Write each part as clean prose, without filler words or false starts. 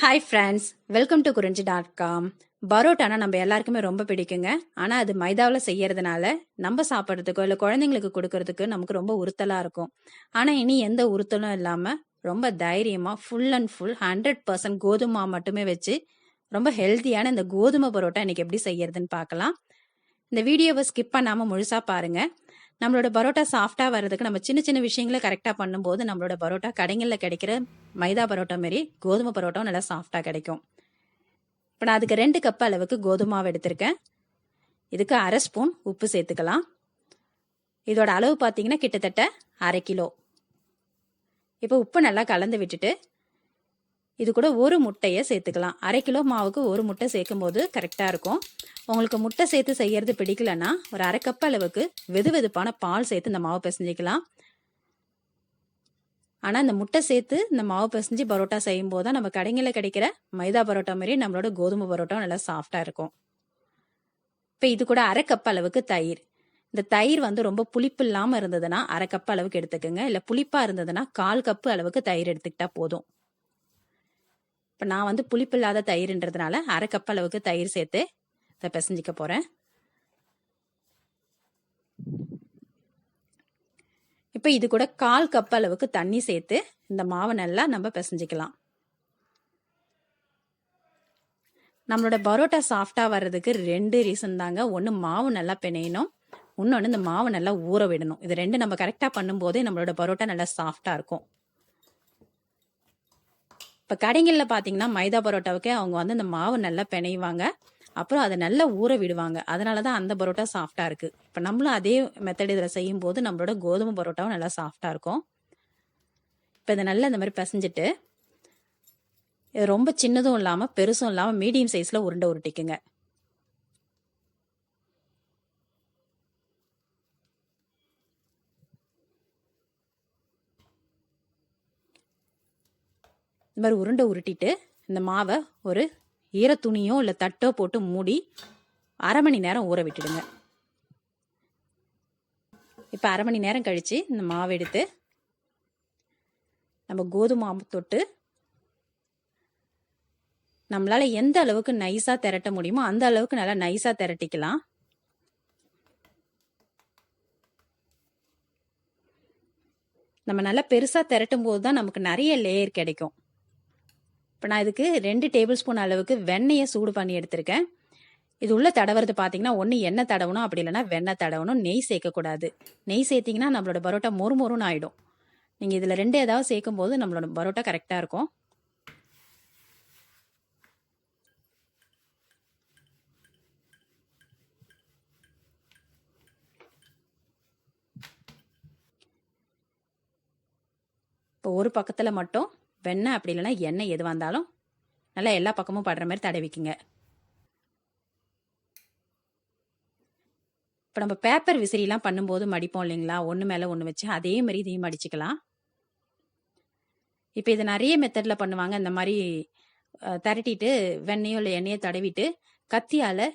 Hi friends, welcome to குறிஞ்சி.com. பரோட்டானா நம்ம எல்லாருக்குமே ரொம்ப பிடிக்குங்க. ஆனால் அது மைதாவில் செய்யறதுனால நம்ம சாப்பிட்றதுக்கோ இல்லை குழந்தைங்களுக்கு கொடுக்கறதுக்கு நமக்கு ரொம்ப உறுத்தலாக இருக்கும். ஆனால் இனி எந்த உறுத்தலும் இல்லாமல் ரொம்ப தைரியமாக ஃபுல் அண்ட் ஃபுல் 100% கோதுமை மாவு மட்டுமே வச்சு ரொம்ப ஹெல்த்தியான இந்த கோதுமை பரோட்டா இன்னைக்கு எப்படி செய்யறதுன்னு பார்க்கலாம். இந்த வீடியோவை ஸ்கிப் பண்ணாமல் முழுசாக பாருங்கள். நம்மளோட பரோட்டா சாஃப்டாக வர்றதுக்கு நம்ம சின்ன சின்ன விஷயங்களை கரெக்டாக பண்ணும்போது நம்மளோட பரோட்டா கடைகளில் கிடைக்கிற மைதா பரோட்டா மாரி கோதுமை பரோட்டாவும் நல்லா சாஃப்டாக கிடைக்கும். இப்போ நான் அதுக்கு 2 கப் அளவுக்கு கோதுமை மாவு எடுத்திருக்கேன். இதுக்கு 1/2 ஸ்பூன் உப்பு சேர்த்துக்கலாம். இதோட அளவு பார்த்தீங்கன்னா கிட்டத்தட்ட 1/2 கிலோ. இப்போ உப்பு நல்லா கலந்து விட்டுட்டு இது கூட ஒரு முட்டையை சேர்த்துக்கலாம். 1/2 கிலோ மாவுக்கு ஒரு முட்டை சேர்க்கும் போது கரெக்டாக இருக்கும். உங்களுக்கு முட்டை சேர்த்து செய்யறது பிடிக்கலன்னா ஒரு 1/2 கப் அளவுக்கு வெது வெதுப்பான பால் சேர்த்து இந்த மாவு பிசைஞ்சிக்கலாம். ஆனால் இந்த முட்டை சேர்த்து இந்த மாவு பிசைஞ்சு பரோட்டா செய்யும் போது தான் நம்ம கடைகளில் கிடைக்கிற மைதா பரோட்டா மாதிரி நம்மளோட கோதுமை பரோட்டா நல்லா சாஃப்டாக இருக்கும். இப்போ இது கூட 1/2 கப் அளவுக்கு தயிர். இந்த தயிர் ரொம்ப புளிப்பு இல்லாமல் இருந்ததுன்னா 1/2 கப் அளவுக்கு எடுத்துக்கோங்க. இல்லை புளிப்பாக இருந்ததுன்னா 1/4 கப் அளவுக்கு தயிர் எடுத்துக்கிட்டா போதும். இப்போ நான் புளிப்பு இல்லாத தயிர்ன்றதுனால 1/2 கப் அளவுக்கு தயிர் சேர்த்து இதை பிசைஞ்சிக்க போகிறேன். இப்போ இது கூட 1/4 கப் அளவுக்கு தண்ணி சேர்த்து இந்த மாவை நல்லா நம்ம பிசைஞ்சிக்கலாம். நம்மளோட பரோட்டா சாஃப்டாக வர்றதுக்கு 2 ரீசன் தாங்க. ஒன்று மாவு நல்லா பிணையணும், இன்னொன்று இந்த மாவு நல்லா ஊற விடணும். இது 2 நம்ம கரெக்டாக பண்ணும்போதே நம்மளோட பரோட்டா நல்லா சாஃப்டாக இருக்கும். இப்போ கடைகளில் பார்த்தீங்கன்னா மைதா பரோட்டாவுக்கு அவங்க இந்த மாவு நல்லா பிணைவாங்க, அப்புறம் அதை நல்லா ஊற விடுவாங்க. அதனால தான் அந்த பரோட்டா சாஃப்டாக இருக்குது. இப்போ நம்மளும் அதே மெத்தட் இதில் செய்யும் போது நம்மளோட கோதுமை பரோட்டாவும் நல்லா சாஃப்டாக இருக்கும். இப்போ இதை நல்லா இந்த மாதிரி பிசைஞ்சிட்டு இது ரொம்ப சின்னதும் இல்லாமல் பெருசும் இல்லாமல் மீடியம் சைஸில் உருண்டை உருட்டிக்குங்க. இந்த மாதிரி உருண்டை உருட்டிட்டு இந்த மாவை ஒரு ஈர துணியோ இல்லை தட்டோ போட்டு மூடி 1/2 மணி நேரம் ஊற விட்டுடுங்க. இப்போ 1/2 மணி நேரம் கழித்து இந்த மாவு எடுத்து நம்ம கோதுமை மாவு தொட்டு நம்மளால் எந்த அளவுக்கு நைஸாக திரட்ட முடியுமோ அந்த அளவுக்கு நல்லா நைஸாக திரட்டிக்கலாம். நம்ம நல்லா பெருசாக திரட்டும் போது தான் நமக்கு நிறைய லேயர் கிடைக்கும். இப்போ நான் இதுக்கு 2 டேபிள் ஸ்பூன் அளவுக்கு வெண்ணெயை சூடு பண்ணி எடுத்திருக்கேன். இது உள்ள தடவுறது பார்த்தீங்கன்னா ஒன்று எண்ணெய் தடவணும், அப்படி இல்லைன்னா வெண்ணெய் தடவணும். நெய் சேர்க்கக்கூடாது. நெய் சேர்த்திங்கன்னா நம்மளோட பரோட்டா மொறுமொறுன்னு ஆகிடும். நீங்கள் இதில் 2 ஏதாவது சேர்க்கும் போது நம்மளோட பரோட்டா கரெக்டாக இருக்கும். இப்போ ஒரு பக்கத்தில் மட்டும் வெண்ணெய் அப்படி இல்லைன்னா எண்ணெய் எது வந்தாலும் நல்லா எல்லா பக்கமும் படுற மாதிரி தடவிக்குங்க. இப்போ நம்ம பேப்பர் விசிறிலாம் பண்ணும்போது மடிப்போம் இல்லைங்களா, ஒன்று மேலே ஒன்று வச்சு, அதே மாதிரி இதையும் மடிச்சுக்கலாம். இப்போ இதை நிறைய மெத்தடில் பண்ணுவாங்க. இந்த மாதிரி திரட்டிட்டு வெண்ணெயோ இல்லை எண்ணெயை தடவிட்டு கத்தியால்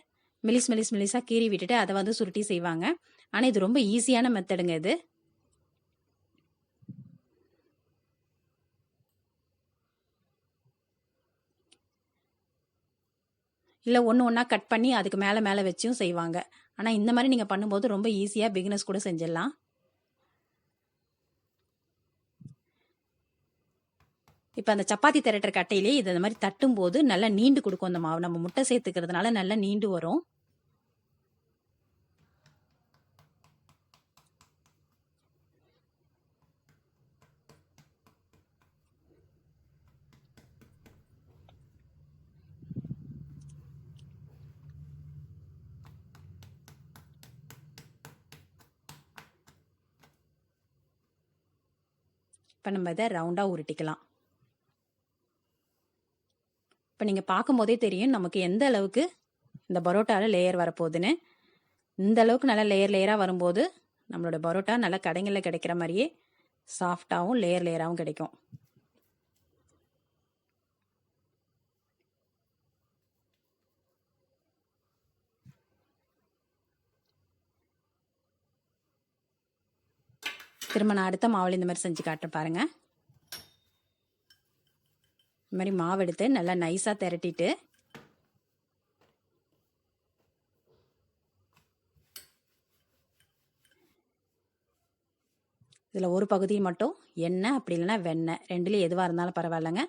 மெலிசாக கீறி விட்டுட்டு அதை சுருட்டி செய்வாங்க. ஆனால் இது ரொம்ப ஈஸியான மெத்தடுங்க. இது இல்லை ஒன்று ஒன்றா கட் பண்ணி அதுக்கு மேலே வச்சும் செய்வாங்க. ஆனால் இந்த மாதிரி நீங்கள் பண்ணும்போது ரொம்ப ஈஸியாக பிகினர்ஸ் கூட செஞ்சிடலாம். இப்போ அந்த சப்பாத்தி திரட்டுற கட்டையிலே இது இந்த மாதிரி தட்டும் போது நல்லா நீண்டு கொடுக்கும். அந்த மாவு நம்ம முட்டை சேர்த்துக்கிறதுனால நல்லா நீண்டு வரும். இப்போ நம்ம இதை ரவுண்டாக உருட்டிக்கலாம். இப்போ நீங்கள் பார்க்கும்போதே தெரியும் நமக்கு எந்த அளவுக்கு இந்த பரோட்டாவில் லேயர் வரப்போகுதுன்னு. இந்த அளவுக்கு நல்லா லேயராக வரும்போது நம்மளோட பரோட்டா நல்லா கடைகளில் கிடைக்கிற மாதிரியே சாஃப்டாகவும் லேயராகவும் கிடைக்கும். திரும்ப நான் அடுத்த மாவுல இந்த மாதிரி செஞ்சு காட்டுறேன் பாருங்க. இந்த மாதிரி மாவு எடுத்து நல்லா நைஸாக திரட்டிட்டு இதில் ஒரு பகுதி மட்டும் எண்ணெய், அப்படி இல்லைன்னா வெண்ணெய், ரெண்டுலேயும் எதுவாக இருந்தாலும் பரவாயில்லைங்க,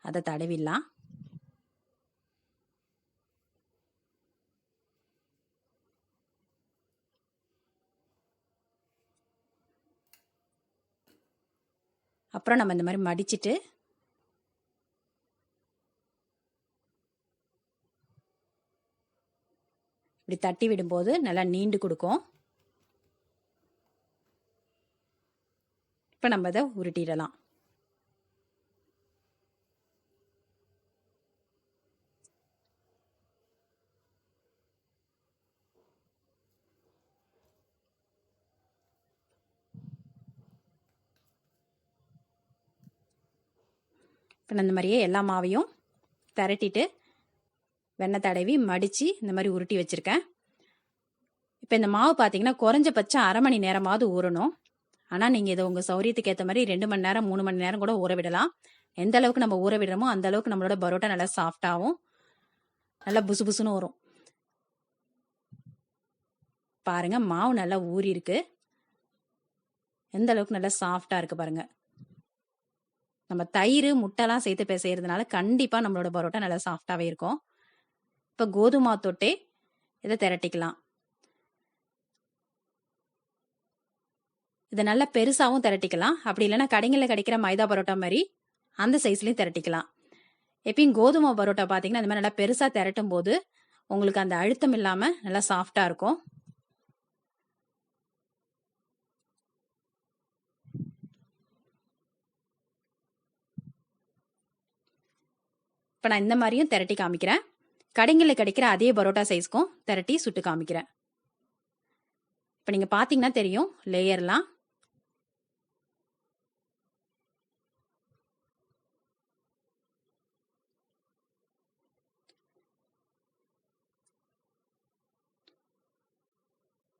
அதை தடவிடலாம். அப்புறம் நம்ம இந்த மாதிரி மடிச்சிட்டு இப்படி தட்டி விடும்போது நல்லா நீண்டு கொடுக்கும். இப்போ நம்ம இதை உருட்டிடலாம். இப்போ நான் இந்த மாதிரியே எல்லா மாவையும் திரட்டிட்டு வெண்ணெய் தடவி மடித்து இந்த மாதிரி உருட்டி வச்சுருக்கேன். இப்போ இந்த மாவு பார்த்தீங்கன்னா குறைஞ்சபட்சம் 1/2 மணி நேரமாவது ஊறணும். ஆனால் நீங்கள் இதை உங்கள் சௌரியத்துக்கு ஏற்ற மாதிரி 2 மணி நேரம் 3 மணி நேரம் கூட ஊற விடலாம். எந்த அளவுக்கு நம்ம ஊற விடுறோமோ அந்த அளவுக்கு நம்மளோட பரோட்டா நல்லா சாஃப்டாகவும் நல்லா புசு புசுன்னு வரும். பாருங்க, மாவு நல்லா ஊறி இருக்கு. எந்த அளவுக்கு நல்லா சாஃப்டா இருக்கு பாருங்க. நம்ம தயிர், முட்டைலாம் சேர்த்து பிசைறதுனால கண்டிப்பா நம்மளோட பரோட்டா நல்லா சாஃப்டாவே இருக்கும். இப்போ கோதுமை தொட்டே இதை திரட்டிக்கலாம். இதை நல்லா பெருசாகவும் திரட்டிக்கலாம். அப்படி இல்லைன்னா கடைகளில் கிடைக்கிற மைதா பரோட்டா மாதிரி அந்த சைஸ்லையும் திரட்டிக்கலாம். எப்பயும் கோதுமை பரோட்டா பார்த்தீங்கன்னா இந்த மாதிரி நல்லா பெருசாக திரட்டும் போது உங்களுக்கு அந்த அழுத்தம் இல்லாமல் நல்லா சாஃப்டாக இருக்கும். இப்போ நான் இந்த மாதிரியும் திரட்டி காமிக்கிறேன். கடைகளில் கிடைக்கிற அதே பரோட்டா சைஸ்க்கும் திரட்டி சுட்டு காமிக்கிறேன். இப்போ நீங்கள் பார்த்தீங்கன்னா தெரியும் லேயர்லாம்.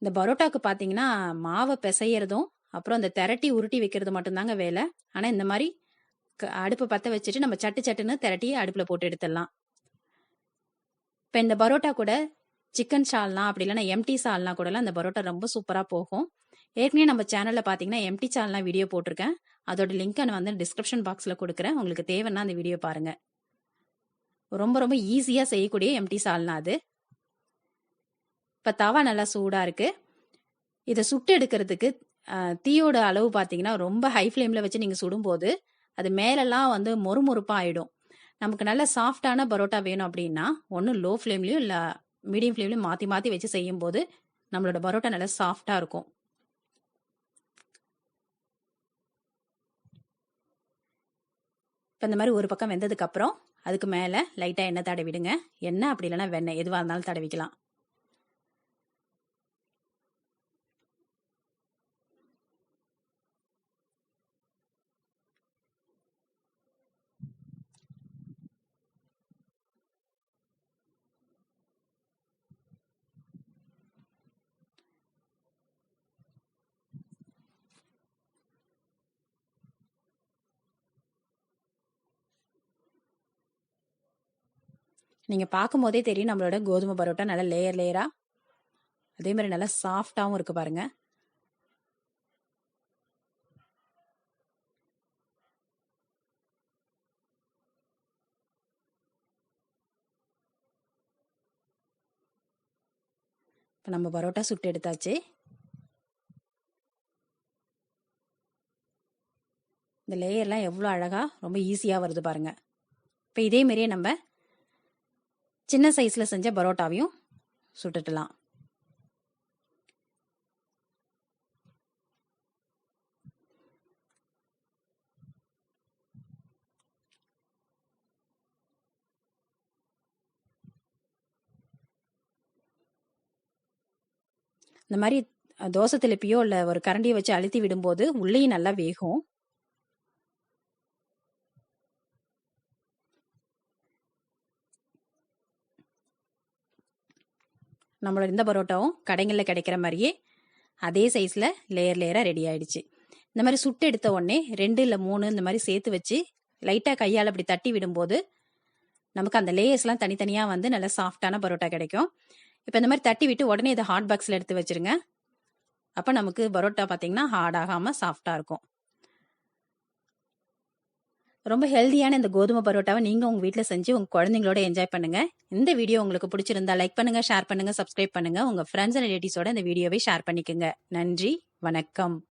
இந்த பரோட்டாவுக்கு பார்த்தீங்கன்னா மாவை பிசையறதும் அப்புறம் அந்த திரட்டி உருட்டி வைக்கிறது மட்டும்தாங்க வேலை. ஆனால் இந்த மாதிரி அடுப்பு பற்ற வச்சுட்டு நம்ம சட்டு சட்டுன்னு திரட்டி அடுப்பில் போட்டு எடுத்துடலாம். இப்போ இந்த பரோட்டா கூட சிக்கன் சால்னா அப்படி இல்லைன்னா எம்டி சால்னா கூடலாம் இந்த பரோட்டா ரொம்ப சூப்பராக போகும். ஏற்கனவே நம்ம சேனலில் பார்த்தீங்கன்னா எம்டி சால்னா வீடியோ போட்டிருக்கேன். அதோட லிங்க்கை நான் வந்து டிஸ்கிரிப்ஷன் பாக்ஸில் கொடுக்குறேன். உங்களுக்கு தேவைன்னா அந்த வீடியோ பாருங்கள். ரொம்ப ரொம்ப ஈஸியாக செய்யக்கூடிய எம்டி சால்னா அது. இப்போ தவா நல்லா சூடாக இருக்குது. இதை சுட்டு எடுக்கிறதுக்கு தீயோட அளவு பார்த்தீங்கன்னா ரொம்ப ஹை ஃப்ளேமில் வச்சு நீங்கள் சுடும்போது அது மேலெல்லாம் வந்து மொறுமொறுப்பாக ஆகிடும். நமக்கு நல்ல சாஃப்டான பரோட்டா வேணும் அப்படின்னா ஒன்று லோ ஃப்ளேம்லேயும் இல்லை மீடியம் ஃப்ளேம்லையும் மாற்றி மாற்றி வச்சு செய்யும்போது நம்மளோட பரோட்டா நல்லா சாஃப்டாக இருக்கும். இப்போ இந்த மாதிரி ஒரு பக்கம் வெந்ததுக்கப்புறம் அதுக்கு மேலே லைட்டாக எண்ணெய் தடவிடுங்க. எண்ணெய் அப்படி இல்லைன்னா வெண்ணெய் எதுவாக இருந்தாலும் தடவிக்கலாம். நீங்கள் பார்க்கும்போதே தெரியும் நம்மளோட கோதுமை பரோட்டா நல்லா லேயர் லேயராக அதே மாதிரி நல்லா சாஃப்டாகவும் இருக்குது பாருங்க. இப்போ நம்ம பரோட்டா சுட்டு எடுத்தாச்சு. இந்த லேயர்லாம் எவ்வளோ அழகாக ரொம்ப ஈஸியாக வருது பாருங்க. இப்போ இதே மாதிரியே நம்ம சின்ன சைஸில் செஞ்ச பரோட்டாவையும் சுட்டுடலாம். இந்த மாதிரி தோசை திருப்பியோ இல்லை ஒரு கரண்டியை வச்சு அழுத்தி விடும்போது உள்ளேயும் நல்லா வேகும். நம்மளோட இந்த பரோட்டாவும் கடைகளில் கிடைக்கிற மாதிரியே அதே சைஸில் லேயர் லேயராக ரெடி ஆயிடுச்சு. இந்த மாதிரி சுட்டு எடுத்த உடனே 2 இல்லை 3 இந்த மாதிரி சேர்த்து வச்சு லைட்டாக கையால் அப்படி தட்டி விடும்போது நமக்கு அந்த லேயர்ஸ்லாம் தனித்தனியாக வந்து நல்ல சாஃப்டான பரோட்டா கிடைக்கும். இப்போ இந்த மாதிரி தட்டி விட்டு உடனே இதை ஹாட் பாக்ஸில் எடுத்து வச்சிருங்க. அப்போ நமக்கு பரோட்டா பார்த்தீங்கன்னா ஹார்ட் ஆகாமல் சாஃப்டாக இருக்கும். ரொம்ப ஹெல்தியான இந்த கோதுமை பரோட்டாவை நீங்கள் உங்கள் வீட்டில் செஞ்சு உங்கள் குழந்தைங்களோட என்ஜாய் பண்ணுங்கள். இந்த வீடியோ உங்களுக்கு பிடிச்சிருந்தா லைக் பண்ணுங்கள், ஷேர் பண்ணுங்கள், சப்ஸ்கிரைப் பண்ணுங்கள். உங்கள் ஃப்ரெண்ட்ஸ் அண்ட் ரிலேட்டிவ்ஸோட இந்த வீடியோவை ஷேர் பண்ணிக்கோங்க. நன்றி, வணக்கம்.